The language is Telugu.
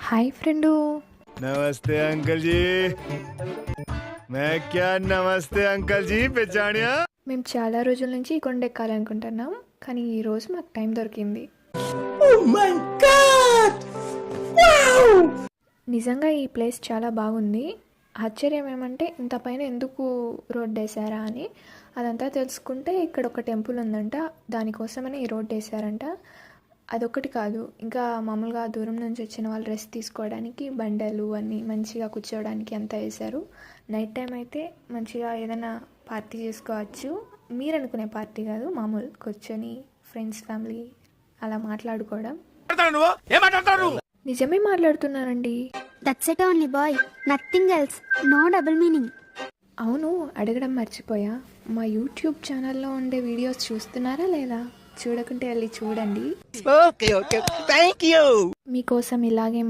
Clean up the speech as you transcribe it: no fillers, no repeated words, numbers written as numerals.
Hi friend. नमस्ते अंकल जी। मैं क्या नमस्ते अंकल जी पहचानिया। మేము చాలా రోజుల నుంచి ఈ కొండ ఎక్కాలనుకుంటున్నాం, కానీ ఈ రోజు మాకు టైం దొరికింది. నిజంగా ఈ ప్లేస్ చాలా బాగుంది. ఆశ్చర్యం ఏమంటే ఇంత పైన ఎందుకు రోడ్ వేసారా అని. అదంతా తెలుసుకుంటే ఇక్కడ ఒక టెంపుల్ ఉందంట, దానికోసమని ఈ రోడ్ వేసారంట. అదొక్కటి కాదు, ఇంకా మామూలుగా దూరం నుంచి వచ్చిన వాళ్ళు రెస్ట్ తీసుకోవడానికి బండలు అన్నీ మంచిగా కూర్చోవడానికి అంతా వేశారు. నైట్ టైం అయితే మంచిగా ఏదైనా పార్టీ చేసుకోవచ్చు. మీరు అనుకునే పార్టీ కాదు, మామూలు కూర్చొని ఫ్రెండ్స్ ఫ్యామిలీ అలా మాట్లాడుకోవడం. నిజమే మాట్లాడుతున్నానండి. That's it only boy, nothing else, no double meaning. అవును, అడగడం మర్చిపోయా, మా యూట్యూబ్ ఛానల్లో ఉండే వీడియోస్ చూస్తున్నారా లేదా? చూడకుంటే వెళ్ళి చూడండి. Okay thank you. మీకోసం ఇలాగే